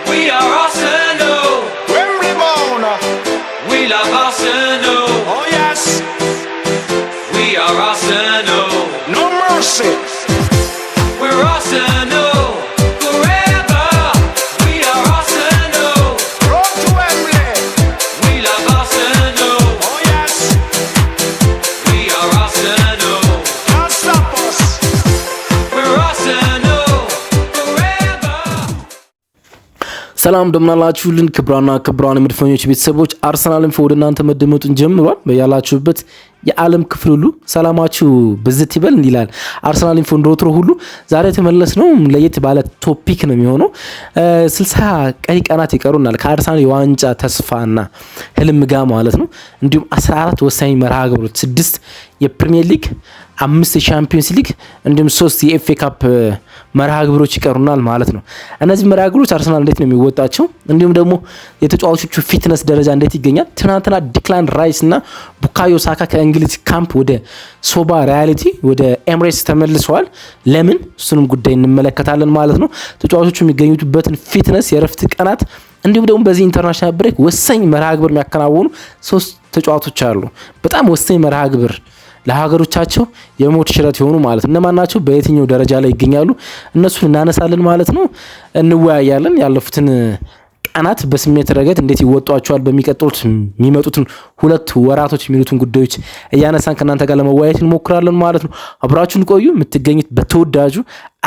We are Arsenal. Wembley bound. We love Arsenal. Oh yes. We are Arsenal. No mercy. We're Arsenal forever. We are Arsenal. Road to Wembley. We love Arsenal. Oh yes. We are Arsenal. Can't stop us. We're Arsenal forever. ሰላም እንደምናላችሁልን ክብራን ምድፈኞች ቤተሰቦች አርሰናልን ወደ እናንተ መደመጡን ጀምሯል። በያላችሁበት የዓለም ክፍል ሁሉ ሰላማችሁ ብዝት ይበል እንዲላል አርሰናል ኢንፎ እንደወትሮ ሁሉ ዛሬ ተመለስ ነው። ለየት ባለ ቶፒክ ነው የሚሆነው። 60 ቀሪ ቀናት ይቀሩናል ከአርሰናል የዋንጫ ተስፋና ህልም ጋር ማለት ነው። እንዲሁም 14 ወሳኝ መርሃ ግብሮች፣ 6 የፕሪሚየር ሊግ፣ 5 የቻምፒየንስ ሊግ እንዲሁም 3 የኤፍኤ ካፕ መርሃ ግብሮች ይቀሩናል ማለት ነው። እነዚህ መርሃ ግብሮች አርሰናል እንዴት ነው የሚወጣቸው፣ እንዲሁም ደግሞ የተጫዋቾቹ ፊትነስ ደረጃ እንዴት ይገኛል። ትናንትና ዲክላን ራይስ እና ቡካዮ ሳካ ከእንግሊዝ ካምፕ ወደ ሶባ ሪያሊቲ ወደ ኤምሬትስ ተመልሰዋል። ለምን እሱንም ጉዳይ እንመለከታለን ማለት ነው። ተጫዋቾቹ የሚገኙበትን ፊትነስ፣ የረፍት ቀናት እንዲሁም ደግሞ በዚህ ኢንተርናሽናል ብሬክ ወሳኝ መርሃ ግብር የሚያከናውኑ 3 ተጫዋቾች አሉ። በጣም ወሳኝ መርሃ ግብር ለሀገሮቻቸው የሞት ሽረት የሆኑ ማለት እነማን ናቸው፣ በየትኛው ደረጃ ላይ ይገኛሉ፣ እነሱን እናነሳለን ማለት ነው። እንወያያለን። ያለፉትን ቀናት በስሜት ረገድ እንዴት ይወጧቸዋል፣ በሚቀጥሉት የሚመጡትን 2 ወራቶች የሚሉትን ጉዳዮች እያነሳን ከእናንተ ጋር ለመወያየት እንሞክራለን ማለት ነው። አብራችሁን ቆዩ። የምትገኙት በተወዳጁ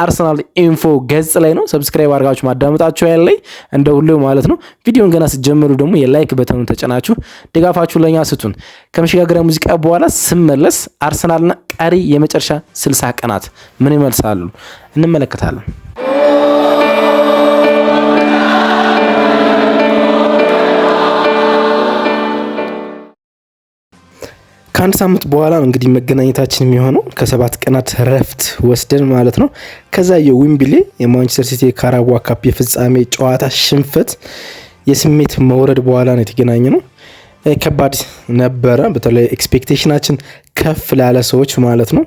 አርሰናል ኢንፎ ገጽ ላይ ነው። ሰብስክራይብ አድርጋችሁ ማዳመጣችሁ ያለኝ እንደ ሁሌው ማለት ነው። ቪዲዮን ገና ስትጀምሩ ደግሞ የላይክ በተኑን ተጨናችሁ ድጋፋችሁ ለኛ ስጡን። ከመሸጋገሪያ ሙዚቃ በኋላ ስመለስ አርሰናልና ቀሪ የመጨረሻ 60 ቀናት ምን ይመልሳሉ እንመለከታለን። ከአንድ ሳምንት በኋላ እንግዲህ መገናኘታችን የሚሆነው ከ7 ቀናት ረፍት ወስደን ማለት ነው። ከዛ የዊምብሌ የማንቸስተር ሲቲ የካራቦ ካፕ የፍጻሜ ጨዋታ ሽንፈት የስሜት መውረድ በኋላ ነው የተገናኘ ነው። ከባድ ነበረ፣ በተለይ ኤክስፔክቴሽናችን ከፍ ላለ ሰዎች ማለት ነው።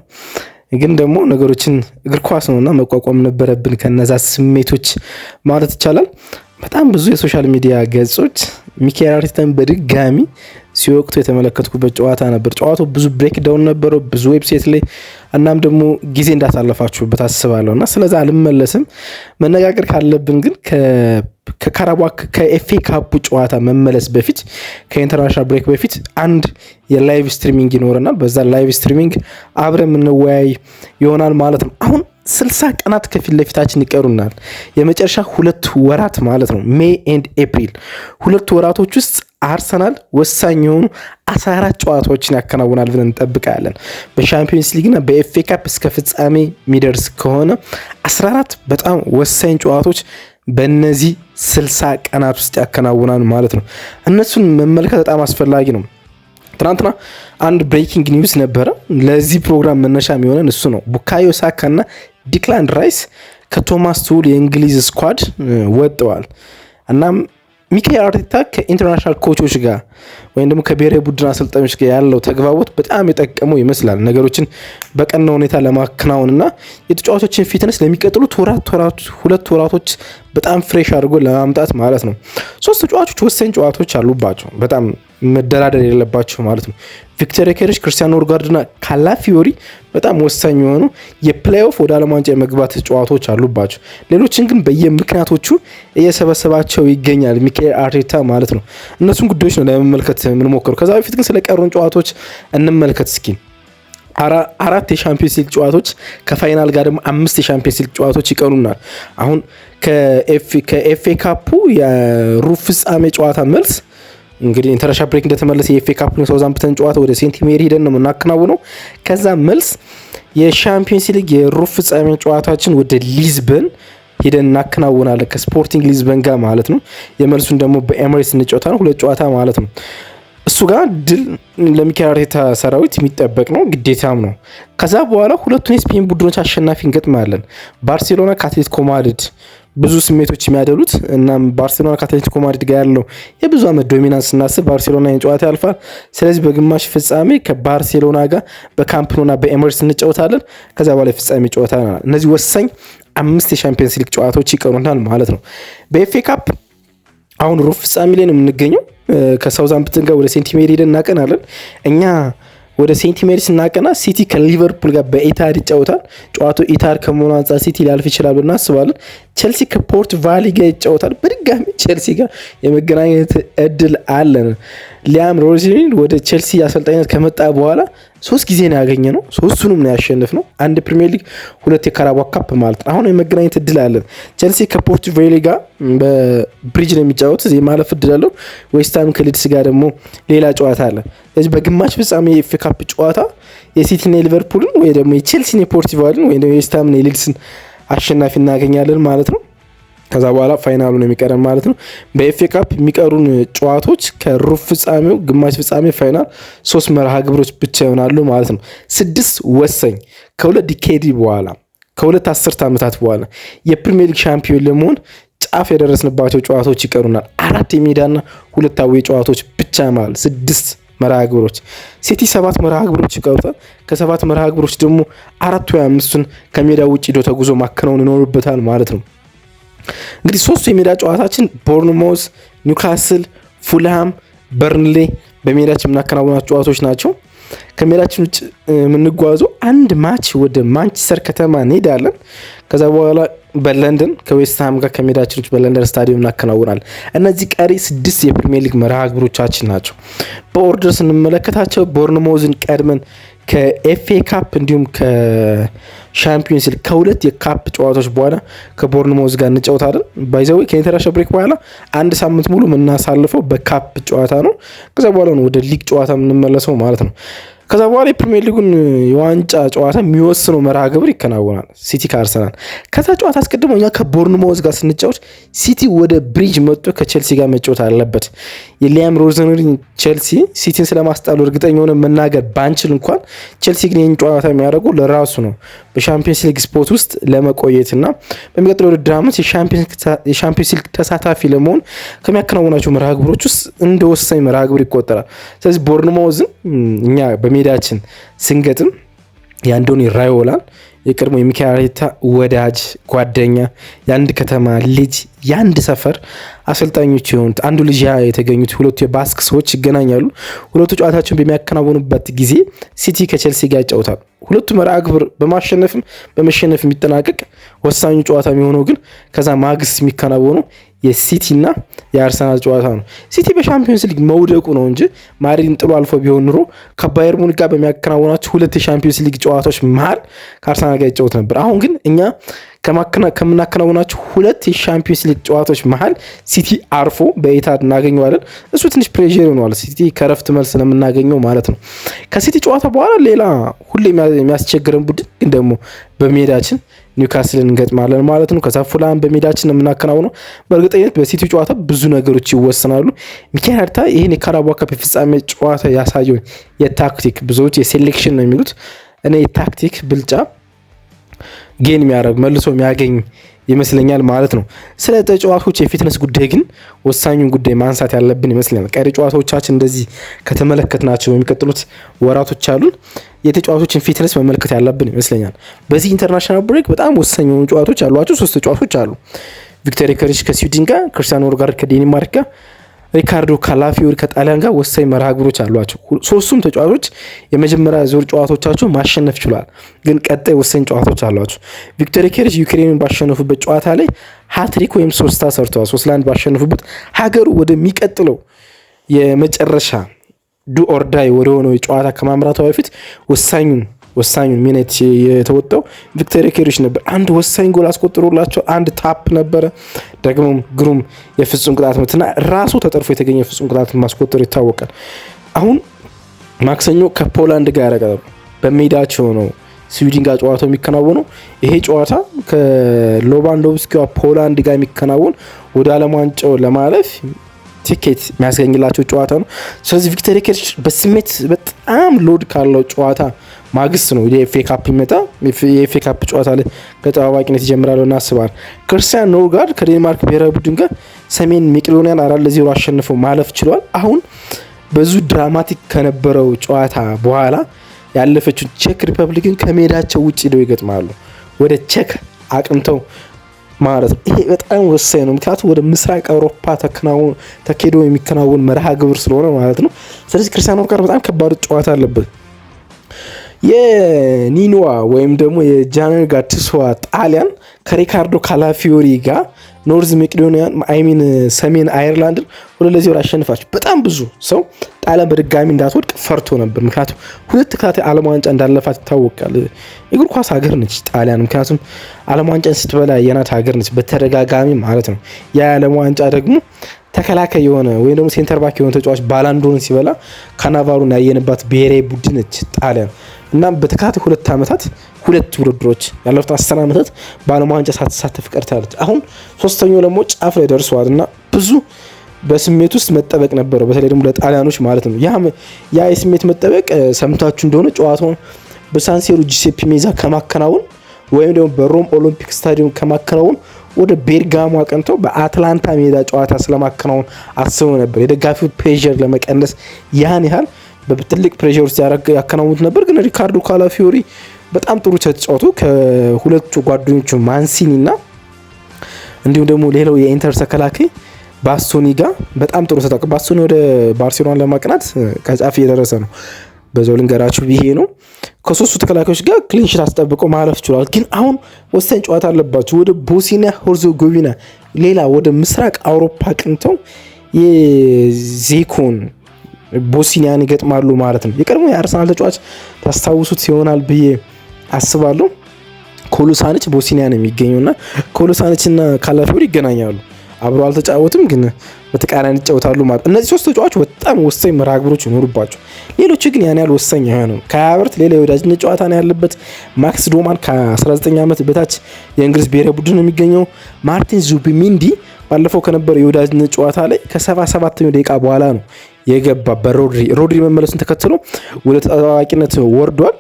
ግን ደግሞ ነገሮችን እግር ኳስ ነውና መቋቋም ነበረብን ከነዛ ስሜቶች ማለት ይቻላል። በጣም ብዙ የሶሻል ሚዲያ ገጾች ሚኬል አርቴታን በድጋሚ ሲወቅቱ የተመለከትኩበት ጨዋታ ነበር። ጨዋታው ብዙ ብሬክ ዳውን ነበረው ብዙ ዌብሳይት ላይ። እናም ደግሞ ጊዜ እንዳሳለፋችሁበት አስባለሁና ስለዛ አልመለስም። መነጋገር ካለብን ግን ከካራባክ ከኤፍኤ ካፕ ጨዋታ መመለስ በፊት ከኢንተርናሽናል ብሬክ በፊት አንድ የላይቭ ስትሪሚንግ ይኖረናል። በዛ ላይቭ ስትሪሚንግ አብረን የምንወያይ ይሆናል ማለት ነው። አሁን 60 ቀናት ከፊት ለፊታችን ይቀሩናል። የመጨረሻ 2 ወራት ማለት ነው፣ ሜይ ኤንድ ኤፕሪል። 2 ወራቶች ውስጥ አርሰናል ወሳኝ የሆኑ 14 ጨዋታዎችን ያከናውናል ብለን እንጠብቃለን። በቻምፒየንስ ሊግና በኤፍኤ ካፕ እስከ ፍጻሜ የሚደርስ ከሆነ 14 በጣም ወሳኝ ጨዋታዎች በእነዚህ 60 ቀናት ውስጥ ያከናውናል ማለት ነው። እነሱን መመልከት በጣም አስፈላጊ ነው። ትናንትና አንድ ብሬኪንግ ኒውስ ነበረ። ለዚህ ፕሮግራም መነሻ የሚሆነን እሱ ነው። ቡካዮ ሳካ እና ዲክላን ራይስ ከቶማስ ቱል የእንግሊዝ ስኳድ ወጥተዋል። እናም ሚኬል አርቴታ ከኢንተርናሽናል ኮቾች ጋር ወይም ደግሞ ከብሔራዊ ቡድን አሰልጣኞች ጋር ያለው ተግባቦት በጣም የጠቀመው ይመስላል። ነገሮችን በቀና ሁኔታ ለማከናወንና የተጫዋቾችን ፊትነስ ለሚቀጥሉት 2 ወራቶች በጣም ፍሬሽ አድርጎ ለማምጣት ማለት ነው። 3 ተጫዋቾች ወሳኝ ጨዋታዎች አሉባቸው፣ በጣም መደራደር የሌለባቸው ማለት ነው። ቪክተር ዮኬሬሽ፣ ክርስቲያን ኖርጋርድና ካላፊዮሪ በጣም ወሳኝ የሆኑ የፕሌይኦፍ ወደ ዓለም ዋንጫ የመግባት ጨዋታዎች አሉባቸው። ሌሎችን ግን በየምክንያቶቹ እየሰበሰባቸው ይገኛል ሚኬል አርቴታ ማለት ነው። እነሱን ጉዳዮች ነው ለመመልከት የምንሞክረው። ከዛ በፊት ግን ስለቀሩን ጨዋታዎች እንመልከት እስኪ። 4 የቻምፒየንስ ሊግ ጨዋታዎች ከፋይናል ጋር ደግሞ 5 የቻምፒየንስ ሊግ ጨዋታዎች ይቀሩናል። አሁን ከኤፍኤ ካፑ የሩብ ፍጻሜ ጨዋታ መልስ እንግዲህ ኢንተርናሽናል ብሬክ እንደተመለሰ የኤፍኤ ካፕ ነው ሳውዛምፕተን ጨዋታ ወደ ሴንት ሜሪ ሄደን ነው የምናከናውነው። ከዛ መልስ የቻምፒየንስ ሊግ የሩብ ፍጻሜ ጨዋታችን ወደ ሊዝበን ሄደን እናከናውናለን ከስፖርቲንግ ሊዝበን ጋር ማለት ነው። የመልሱን ደግሞ በኤምሬትስ እንጫወታ ነው፣ 2 ጨዋታ ማለት ነው። እሱ ጋር ድል ለሚኬል አርቴታ ሰራዊት የሚጠበቅ ነው፣ ግዴታም ነው። ከዛ በኋላ 2ቱን የስፔን ቡድኖች አሸናፊ እንገጥማለን። ባርሴሎና ከአትሌቲኮ ማድሪድ ብዙ ስሜቶች የሚያደሉት እና ባርሴሎና ከአትሌቲኮ ማድሪድ ጋር ያለው የብዙ ዓመት ዶሚናንስ እናስብ ባርሴሎና ጨዋታ ያልፋል። ስለዚህ በግማሽ ፍጻሜ ከባርሴሎና ጋር በካምፕ ኖና በኤምሬትስ እንጫወታለን። ከዛ በኋላ ፍጻሜ ጨዋታ። እነዚህ ወሳኝ 5 የሻምፒየንስ ሊግ ጨዋታዎች ይቀሩናል ማለት ነው። በኤፍኤ ካፕ አሁን ሩብ ፍጻሜ ላይ ነው የምንገኘው። ከሳውዛምፕተን ጋር ወደ ሴንት ሜሪ ሄደን እናቀናለን። እኛ ወደ ሴንት ሜሪ ስናቀና ሲቲ ከሊቨርፑል ጋር በኢታድ ይጫወታል። ጨዋታው ኢታድ ከመሆኑ አንጻር ሲቲ ሊያልፍ ይችላል እናስባለን። ቼልሲ ከፖርት ቫሊ ጋር ይጫወታል። በድጋሚ ቼልሲ ጋር የመገናኘት እድል አለን። ሊያም ሮዝሊን ወደ ቼልሲ አሰልጣኝነት ከመጣ በኋላ 3 ጊዜ ነው ያገኘ ነው። 3ቱንም ነው ያሸንፍ ነው። 1 ፕሪሚየር ሊግ 2 የካራባኦ ካፕ ማለት ነው። አሁን የመገናኘት እድል አለን። ቼልሲ ከፖርት ቫሊ ጋር በብሪጅ ነው የሚጫወቱት። የማለፍ እድል አለው። ዌስትሃም ከሊድስ ጋር ደግሞ ሌላ ጨዋታ አለ። ስለዚህ በግማሽ ፍጻሜ የኤፍኤ ካፕ ጨዋታ የሲቲና የሊቨርፑልን ወይ ደግሞ የቼልሲና የፖርት ቫሊን ወይ ደግሞ የዌስትሃምና የሊድስን አሸናፊ እናገኛለን ማለት ነው። ከዛ በኋላ ፋይናሉ ነው የሚቀረን ማለት ነው። በኤፍኤ ካፕ የሚቀሩን ጨዋታዎች ከሩብ ፍጻሜው፣ ግማሽ ፍጻሜ፣ ፋይናል 3 መርሃ ግብሮች ብቻ ይሆናሉ ማለት ነው። 6 ወሳኝ ከ2 ዲኬዲ በኋላ ከ2 10 ዓመታት በኋላ የፕሪሚየር ሊግ ሻምፒዮን ለመሆን ጫፍ የደረስንባቸው ጨዋታዎች ይቀሩናል። 4 የሜዳና 2 አዌይ ጨዋታዎች ብቻ ማለት 6 መርሃ ግብሮች። ሲቲ 7 መርሃ ግብሮች ይቀሩታል። ከ7 መርሃ ግብሮች ደግሞ 4 ወይ 5ቱን ከሜዳ ውጭ ሄዶ ተጉዞ ማከናወን ይኖርበታል ማለት ነው። እንግዲህ 3ቱ የሜዳ ጨዋታችን ቦርንማውዝ፣ ኒውካስል፣ ፉልሃም፣ በርንሌ በሜዳችን የምናከናውናቸው ጨዋታዎች ናቸው። ከሜዳችን ውጭ የምንጓዘው አንድ ማች ወደ ማንቸስተር ከተማ እንሄዳለን። ከዛ በኋላ በለንደን ከዌስትሃም ጋር ከሜዳችን ውጭ በለንደን ስታዲየም እናከናውናለን። እነዚህ ቀሪ 6 የፕሪሚየር ሊግ መርሃ ግብሮቻችን ናቸው። በኦርደር ስንመለከታቸው ቦርንማውዝን ቀድመን ከኤፍኤ ካፕ እንዲሁም ከሻምፒዮንስ ሊግ ከ2 የካፕ ጨዋታዎች በኋላ ከቦርንማውዝ ጋር እንጫወታለን። ባይዘው ከኢንተርናሽናል ብሬክ በኋላ 1 ሳምንት ሙሉ የምናሳልፈው በካፕ ጨዋታ ነው። ከዛ በኋላ ነው ወደ ሊግ ጨዋታ የምንመለሰው ማለት ነው። ከዛ በኋላ የፕሪሚየር ሊጉን የዋንጫ ጨዋታ የሚወስነው መርሃ ግብር ይከናወናል፣ ሲቲ ከአርሰናል። ከዛ ጨዋታ አስቀድሞ እኛ ከቦርንማውዝ ጋር ስንጫወት ሲቲ ወደ ብሪጅ መጥቶ ከቼልሲ ጋር መጫወት አለበት። የሊያም ሮዝሊን ቼልሲ ሲቲን ስለማስጣሉ እርግጠኛ ሆነ መናገር ባንችል እንኳን ቼልሲ ግን ይህን ጨዋታ የሚያደርገው ለራሱ ነው፣ በሻምፒዮንስ ሊግ ስፖርት ውስጥ ለመቆየትና በሚቀጥለው ውድድር ዓመት የሻምፒዮንስ ሊግ ተሳታፊ ለመሆን ከሚያከናውናቸው መርሃ ግብሮች ውስጥ እንደ ወሳኝ መርሃ ግብር ይቆጠራል። ስለዚህ ቦርንማውዝን እኛ በሜዳችን ስንገጥም የአንዶኒ ራዮላን የቀድሞ የሚካኤል አርቴታ ወዳጅ ጓደኛ፣ የአንድ ከተማ ልጅ፣ የአንድ ሰፈር አሰልጣኞች የሆኑት አንዱ ልጅ የተገኙት 2 የባስክ ሰዎች ይገናኛሉ። 2ቱ ጨዋታቸውን በሚያከናውኑበት ጊዜ ሲቲ ከቼልሲ ጋር ይጫወታል። 2ቱ መርሃ ግብር በማሸነፍም በመሸነፍ የሚጠናቀቅ ወሳኙ ጨዋታ የሚሆነው ግን ከዛ ማግስት የሚከናወነው የሲቲና የአርሰናል ጨዋታ ነው። ሲቲ በሻምፒዮንስ ሊግ መውደቁ ነው እንጂ ማድሪድን ጥሎ አልፎ ቢሆን ኑሮ ከባየር ሙኒክ ጋር በሚያከናውናቸው 2 የሻምፒዮንስ ሊግ ጨዋታዎች መሀል ከአርሰናል ጋር ይጫወት ነበር። አሁን ግን እኛ ከምናከናውናቸው 2 የሻምፒዮንስ ሊግ ጨዋታዎች መሀል ሲቲ አርፎ በኢታድ እናገኘዋለን። እሱ ትንሽ ፕሬዥር ይሆናል፣ ሲቲ ከረፍት መልስ ስለምናገኘው ማለት ነው። ከሲቲ ጨዋታ በኋላ ሌላ ሁሌ የሚያስቸግረን ቡድን ግን ደግሞ በሜዳችን ኒውካስልን እንገጥማለን ማለት ነው። ከዛ ፉልሃም በሜዳችን የምናከናውነው። በእርግጠኝነት በሲቲ ጨዋታ ብዙ ነገሮች ይወሰናሉ። ሚካኤል አርቴታ ይህን የካራባኦ ካፕ የፍጻሜ ጨዋታ ያሳየው የታክቲክ ብዙዎች የሴሌክሽን ነው የሚሉት፣ እኔ የታክቲክ ብልጫ ጌን የሚያደርግ መልሶ የሚያገኝ ይመስለኛል ማለት ነው። ስለ ተጫዋቾች የፊትነስ ጉዳይ ግን ወሳኙን ጉዳይ ማንሳት ያለብን ይመስለኛል። ቀሪ ጨዋታዎቻችን እንደዚህ ከተመለከትናቸው የሚቀጥሉት ወራቶች አሉን። የተጫዋቾችን ፊትነስ መመልከት ያለብን ይመስለኛል። በዚህ ኢንተርናሽናል ብሬክ በጣም ወሳኝ የሆኑ ጨዋታዎች አሏቸው። 3 ተጫዋቾች አሉ። ቪክተር ዮኬሬሽ ከስዊድን ጋር፣ ክርስቲያን ኖርጋርድ ከዴንማርክ ጋር፣ ሪካርዶ ካላፊዮሪ ከጣሊያን ጋር ወሳኝ መርሃ ግብሮች አሏቸው። 3ቱም ተጫዋቾች የመጀመሪያ ዙር ጨዋታዎቻቸው ማሸነፍ ችሏል፣ ግን ቀጣይ ወሳኝ ጨዋታዎች አሏቸው። ቪክተር ዮኬሬሽ ዩክሬንን ባሸነፉበት ጨዋታ ላይ ሃትሪክ ወይም 3 ሰርተዋል። 3-1 ባሸነፉበት ሀገሩ ወደሚቀጥለው የመጨረሻ ዱ ኦር ዳይ ወደሆነው ጨዋታ ከማምራቷ በፊት ወሳኙን ሚናት የተወጣው ቪክተር ዮኬሬሽ ነበር። አንድ ወሳኝ ጎል አስቆጥሮላቸው፣ አንድ ታፕ ነበረ፣ ደግሞ ግሩም የፍጹም ቅጣት ምትና ራሱ ተጠርፎ የተገኘ የፍጹም ቅጣት ማስቆጠሩ ይታወቃል። አሁን ማክሰኞ ከፖላንድ ጋር ያረጋሉ። በሜዳቸው ነው ስዊድን ጋር ጨዋታው የሚከናወነው። ይሄ ጨዋታ ከሎቫንዶቭስኪ ፖላንድ ጋር የሚከናወን ወደ ዓለም ዋንጫው ለማለፍ ቲኬት የሚያስገኝላቸው ጨዋታ ነው። ስለዚህ ቪክተር ዮኬሬሽ በስሜት በጣም ሎድ ካለው ጨዋታ ማግስት ነው የኤፍኤ ካፕ ይመጣ። የኤፍኤ ካፕ ጨዋታ ላይ ተጠባባቂነት ይጀምራል እናስባለን። ክርስቲያን ኖርጋርድ ከዴንማርክ ብሔራዊ ቡድን ጋር ሰሜን መቄዶኒያን 4-0 አሸንፈው ማለፍ ችሏል። አሁን ብዙ ድራማቲክ ከነበረው ጨዋታ በኋላ ያለፈችው ቼክ ሪፐብሊክን ከሜዳቸው ውጭ ሄደው ይገጥማሉ። ወደ ቼክ አቅንተው ማለት ነው። ይሄ በጣም ወሳኝ ነው፣ ምክንያቱም ወደ ምስራቅ አውሮፓ ተኬዶ የሚከናወን መርሃ ግብር ስለሆነ ማለት ነው። ስለዚህ ክርስቲያኖ ጋር በጣም ከባድ ጨዋታ አለበት። የኒኖዋ ወይም ደግሞ የጃነር ጋቱሶዋ ጣሊያን ከሪካርዶ ካላፊዮሪ ጋር ኖርዝ መቄዶኒያን አይሚን ሰሜን አየርላንድን 2-0 አሸንፋቸው። በጣም ብዙ ሰው ጣሊያን በድጋሚ እንዳትወድቅ ፈርቶ ነበር፣ ምክንያቱም 2 ተከታታይ ዓለም ዋንጫ እንዳለፋት ይታወቃል። እግር ኳስ ሀገር ነች ጣሊያን፣ ምክንያቱም ዓለም ዋንጫን ስትበላ የናት ሀገር ነች በተደጋጋሚ ማለት ነው። የዓለም ዋንጫ ደግሞ ተከላካይ የሆነ ወይም ደግሞ ሴንተር ባክ የሆነ ተጫዋች ባላንዶን ሲበላ ካናቫሮን ያየንባት ብሔራዊ ቡድን ነች ጣሊያን። እና በተከታታይ 2 ዓመታት 2 ውድድሮች ያለፉት 10 ዓመታት በዓለም ዋንጫ ሳትሳተፍ ቀርታለች። አሁን ሶስተኛው ደግሞ ጫፍ ላይ ደርሰዋል እና ብዙ በስሜት ውስጥ መጠበቅ ነበረው፣ በተለይ ደግሞ ለጣሊያኖች ማለት ነው። ያ የስሜት መጠበቅ ሰምታችሁ እንደሆነ ጨዋታውን በሳንሲሮ ጂሴፒ ሜዛ ከማከናወን ወይም ደግሞ በሮም ኦሎምፒክ ስታዲየም ከማከናወን ወደ ቤርጋሞ አቅንተው በአትላንታ ሜዳ ጨዋታ ስለማከናወን አስበው ነበር። የደጋፊው ፕሬዠር ለመቀነስ ያን ያህል በትልቅ ፕሬዠር ውስጥ ያከናውኑት ነበር። ግን ሪካርዶ ካላፊዮሪ በጣም ጥሩ ተጫውቶ ከሁለቱ ጓደኞቹ ማንሲኒ እና እንዲሁም ደግሞ ሌላው የኢንተር ተከላካይ ባስቶኒ ጋር በጣም ጥሩ ተጣቀ። ባስቶኒ ወደ ባርሴሎና ለማቅናት ከጫፍ እየደረሰ ነው። በዛው ልንገራችሁ ይሄ ነው። ከሶስቱ ተከላካዮች ጋር ክሊንሺት አስጠብቀው ማለፍ ይችላል። ግን አሁን ወሳኝ ጨዋታ አለባቸው። ወደ ቦስኒያ ሄርዞጎቪና ሌላ ወደ ምስራቅ አውሮፓ ቅንተው የዜኮን ቦስኒያን ይገጥማሉ ማለት ነው። የቀድሞ የአርሰናል ተጫዋች ታስታውሱት ይሆናል ብዬ አስባለሁ። ኮሉሳንች ቦስኒያ ነው የሚገኘውና ኮሉሳንችና ካላፊዮሪ ይገናኛሉ። አብሮ አልተጫወትም ግን በተቃራኒ ይጫወታሉ ማለት። እነዚህ 3 ተጫዋቾች በጣም ወሳኝ መርሃ ግብሮች ይኖሩባቸው፣ ሌሎቹ ግን ያን ያህል ወሳኝ አይሆንም። ከሀቨርት ሌላ የወዳጅነት ጨዋታ ነው ያለበት። ማክስ ዶማን ከ19 ዓመት በታች የእንግሊዝ ብሔራዊ ቡድን ነው የሚገኘው። ማርቲን ዙቢሜንዲ ባለፈው ከነበረው የወዳጅነት ጨዋታ ላይ ከ77ኛው ደቂቃ በኋላ ነው የገባ በሮድሪ መመለሱን ተከትሎ ወደ ተጠባባቂነት ወርዷል።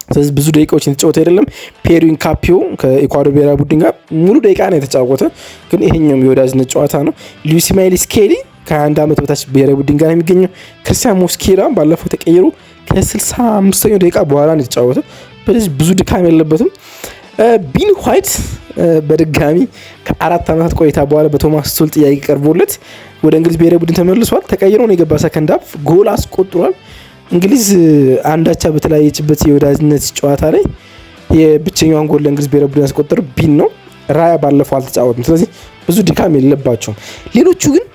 ስለዚህ ብዙ ደቂቃዎችን የተጫወተ አይደለም። ፔሪን ካፒዮ ከኢኳዶር ብሔራዊ ቡድን ጋር ሙሉ ደቂቃ ነው የተጫወተ፣ ግን ይሄኛውም የወዳጅነት ጨዋታ ነው። ሉዊስ ማይልስ ስኬሊ ከ21 ዓመት በታች ብሔራዊ ቡድን ጋር የሚገኘው። ክርስቲያን ሞስኬራ ባለፈው ተቀይሮ ከ65ኛው ደቂቃ በኋላ ነው የተጫወተ። በዚህ ብዙ ድካም የለበትም። ቢን ዋይት በድጋሚ ከ4 ዓመታት ቆይታ በኋላ በቶማስ ቱል ጥያቄ ቀርቦለት ወደ እንግሊዝ ብሔራዊ ቡድን ተመልሷል። ተቀይሮ ነው የገባ። ሰከንድ ሃፍ ጎል አስቆጥሯል። እንግሊዝ አንዳቻ በተለያየችበት የወዳጅነት ጨዋታ ላይ የብቸኛውን ጎል ለእንግሊዝ ብሔራዊ ቡድን ያስቆጠሩ ቢን ነው። ራያ ባለፈው አልተጫወቱም። ስለዚህ ብዙ ድካም የለባቸውም። ሌሎቹ ግን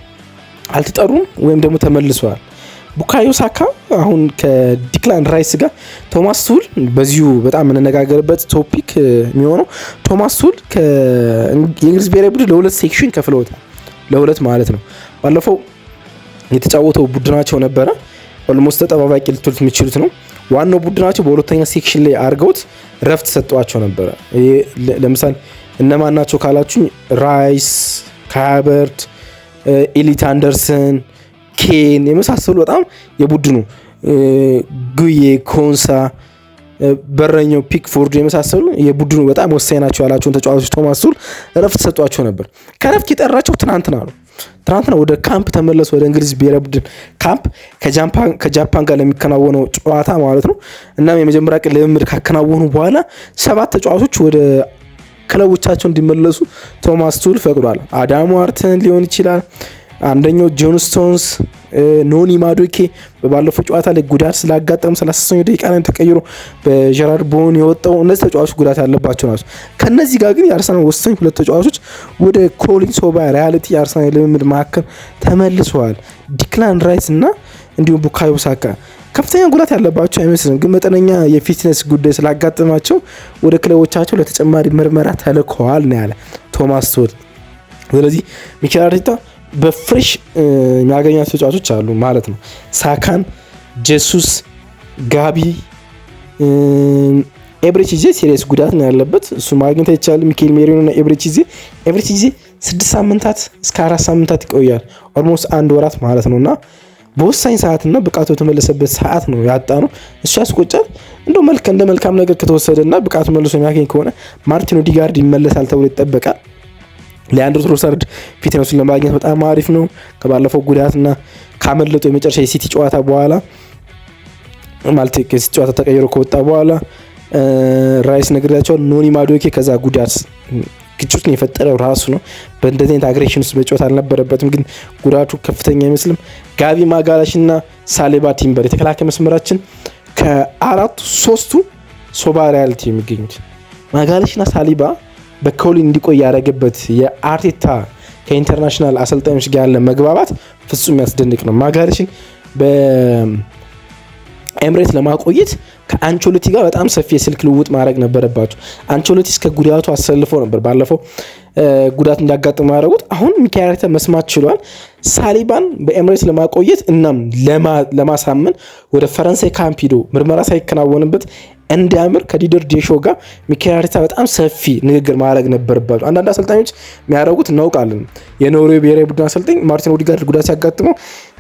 አልተጠሩም ወይም ደግሞ ተመልሰዋል። ቡካዮ ሳካ አሁን ከዲክላን ራይስ ጋር ቶማስ ቱል በዚሁ በጣም የምንነጋገርበት ቶፒክ የሚሆነው ቶማስ ቱል የእንግሊዝ ብሔራዊ ቡድን ለ2 ሴክሽን ከፍለውታል። ለ2 ማለት ነው። ባለፈው የተጫወተው ቡድናቸው ነበረ ኦልሞስት ተጠባባቂ ልትሉት የሚችሉት ነው። ዋናው ቡድናቸው በሁለተኛ ሴክሽን ላይ አድርገውት ረፍት ሰጧቸው ነበረ። ለምሳሌ እነማን ናቸው ካላችሁ ራይስ፣ ካቨርት፣ ኤሊት አንደርሰን፣ ኬን የመሳሰሉ በጣም የቡድኑ ጉዬ፣ ኮንሳ፣ በረኛው ፒክፎርድ የመሳሰሉ የቡድኑ በጣም ወሳኝ ናቸው ያላቸውን ተጫዋቾች ቶማስ ቱል ረፍት ሰጧቸው ነበር። ከረፍት የጠራቸው ትናንትና ነው። ትናንትና ወደ ካምፕ ተመለሱ፣ ወደ እንግሊዝ ብሔራዊ ቡድን ካምፕ ከጃፓን ጋር ለሚከናወነው ጨዋታ ማለት ነው። እናም የመጀመሪያ ቀን ልምምድ ካከናወኑ በኋላ 7 ተጫዋቾች ወደ ክለቦቻቸው እንዲመለሱ ቶማስ ቱል ፈቅዷል። አዳም ዋርተን ሊሆን ይችላል፣ አንደኛው ጆን ስቶንስ፣ ኖኒ ማዱኬ በባለፈው ጨዋታ ላይ ጉዳት ስላጋጠሙ 33ኛው ደቂቃ ላይ ተቀይሮ በጀራርድ ቦን የወጣው እነዚህ ተጫዋቾች ጉዳት ያለባቸው ናቸው። ከነዚህ ጋር ግን የአርሰናል ወሳኝ 2 ተጫዋቾች ወደ ኮሊንስ ኦባ ሪያሊቲ የአርሰናል ልምምድ ማዕከል ተመልሰዋል። ዲክላን ራይስ እና እንዲሁም ቡካዮ ሳካ ከፍተኛ ጉዳት ያለባቸው አይመስልም፣ ግን መጠነኛ የፊትነስ ጉዳይ ስላጋጠማቸው ወደ ክለቦቻቸው ለተጨማሪ ምርመራ ተልከዋል ነው ያለ ቶማስ ቱል። ስለዚህ ሚኬል አርቴታ በፍሬሽ የሚያገኛቸው ተጫዋቾች አሉ ማለት ነው። ሳካን፣ ጄሱስ፣ ጋቢ፣ ኤብሬቺዜ ሲሪየስ ጉዳት ነው ያለበት፣ እሱ ማግኘት አይቻልም። ሚኬል ሜሪኖ እና ኤብሬቺዜ 6 ሳምንታት እስከ 4 ሳምንታት ይቆያል። ኦልሞስት 1 ወራት ማለት ነውና በወሳኝ ሰዓትና ብቃቱ የተመለሰበት ሰዓት ነው ያጣ ነው። እሱ ያስቆጫል። እንደው እንደ መልካም ነገር ከተወሰደና ብቃቱ መልሶ የሚያገኝ ከሆነ ማርቲን ኦዲጋርድ ይመለሳል ተብሎ ይጠበቃል። ሊያንድሮ ትሮሳርድ ፊትነሱን ለማግኘት በጣም አሪፍ ነው። ከባለፈው ጉዳትና ካመለጠው የመጨረሻ የሲቲ ጨዋታ በኋላ ማለት ከሲቲ ጨዋታ ተቀይሮ ከወጣ በኋላ ራይስ ነግሬያቸው ኖኒ ማዱኬ ከዛ ጉዳት ግጭቱን የፈጠረው ራሱ ነው። በእንደዚህ አይነት አግሬሽን ውስጥ መጫወት አልነበረበትም፣ ግን ጉዳቱ ከፍተኛ አይመስልም። ጋቢ ማጋላሽ እና ሳሊባ ቲምበር የተከላካይ መስመራችን ከአራቱ ሶስቱ ሶባ ሪያሊቲ የሚገኙት ማጋላሽና ሳሊባ በኮሊን እንዲቆይ ያደረገበት የአርቴታ ከኢንተርናሽናል አሰልጣኞች ጋር ያለ መግባባት ፍጹም ያስደንቅ ነው። ማጋላሽን በኤምሬት ለማቆየት ከአንቾሎቲ ጋር በጣም ሰፊ የስልክ ልውውጥ ማድረግ ነበረባቸው። አንቾሎቲ እስከ ጉዳቱ አሰልፎ ነበር ባለፈው ጉዳት እንዳጋጥሙ ያደረጉት። አሁን ሚካኤል አርቴታ መስማት ችሏል። ሳሊባን በኤምሬት ለማቆየት እናም ለማሳመን ወደ ፈረንሳይ ካምፕ ሄዶ ምርመራ ሳይከናወንበት እንዲያምር ከዲደር ዴሾ ጋር ሚካኤል አርቴታ በጣም ሰፊ ንግግር ማድረግ ነበረባቸው። አንዳንድ አሰልጣኞች የሚያደርጉት እናውቃለን። የኖርዌይ ብሔራዊ ቡድን አሰልጣኝ ማርቲን ኦዲጋርድ ጉዳት ሲያጋጥመው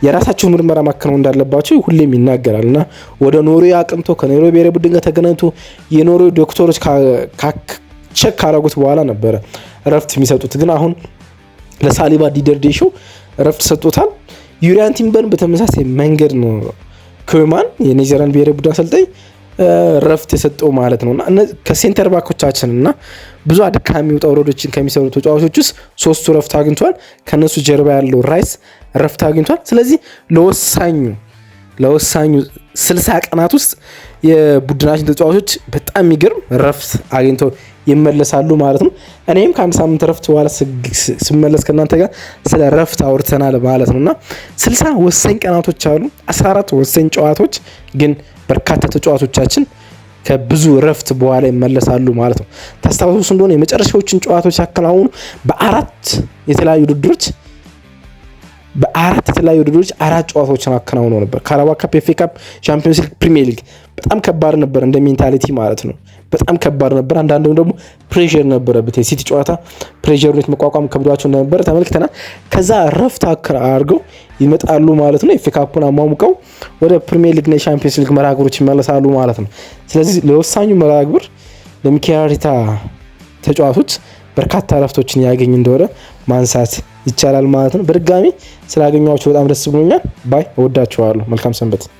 የራሳቸውን ምርመራ ማከናወን እንዳለባቸው ሁሌም ይናገራል እና ወደ ኖርዌይ አቅንቶ ከኖርዌይ ብሔራዊ ቡድን ጋር ተገናኝቶ የኖርዌይ ዶክተሮች ቼክ ካረጉት በኋላ ነበረ እረፍት የሚሰጡት። ግን አሁን ለሳሊባ ዲደር ዴሾ እረፍት ሰጥቶታል። ዩሪያን ቲምበርን በተመሳሳይ መንገድ ነው ኮማን የኔዘርላንድ ብሔራዊ ቡድን አሰልጣኝ ረፍት የሰጠው ማለት ነውና ከሴንተር ባኮቻችን እና ብዙ አድካሚ ውጣ ውረዶችን ከሚሰሩ ተጫዋቾች ውስጥ ሶስቱ ረፍት አግኝቷል። ከነሱ ጀርባ ያለው ራይስ ረፍት አግኝቷል። ስለዚህ ለወሳኙ 60 ቀናት ውስጥ የቡድናችን ተጫዋቾች በጣም የሚገርም ረፍት አግኝተው ይመለሳሉ ማለት ነው። እኔም ከአንድ ሳምንት ረፍት በኋላ ስመለስ ከእናንተ ጋር ስለ ረፍት አውርተናል ማለት ነውና 60 ወሳኝ ቀናቶች አሉ፣ 14 ወሳኝ ጨዋታዎች ግን በርካታ ተጫዋቾቻችን ከብዙ ረፍት በኋላ ይመለሳሉ ማለት ነው። ታስታውሱ እንደሆነ የመጨረሻዎችን ጨዋታዎች ያከናውኑ በአራት የተለያዩ ውድድሮች አራት ጨዋታዎችን አከናውነው ነበር። ካራባኦ ካፕ፣ ኤፍ ኤ ካፕ፣ ቻምፒዮንስ ሊግ፣ ፕሪሚየር ሊግ በጣም ከባድ ነበር እንደ ሜንታሊቲ ማለት ነው። በጣም ከባድ ነበር። አንዳንድም ደግሞ ፕሬሸር ነበረበት። የሲቲ ጨዋታ ፕሬሸሩን መቋቋም ከብዷቸው እንደነበረ ተመልክተናል። ከዛ ረፍት አድርገው ይመጣሉ ማለት ነው። ኤፍ ኤ ካፑን አሟሙቀው ወደ ፕሪሚየር ሊግና የቻምፒዮንስ ሊግ መርሃ ግብሮች ይመለሳሉ ማለት ነው። ስለዚህ ለወሳኙ መርሃ ግብር ለሚካኤል አርቴታ ተጫዋቾች በርካታ ረፍቶችን ያገኝ እንደሆነ ማንሳት ይቻላል ማለት ነው። በድጋሚ ስላገኘኋችሁ በጣም ደስ ብሎኛል። ባይ እወዳችኋለሁ። መልካም ሰንበት።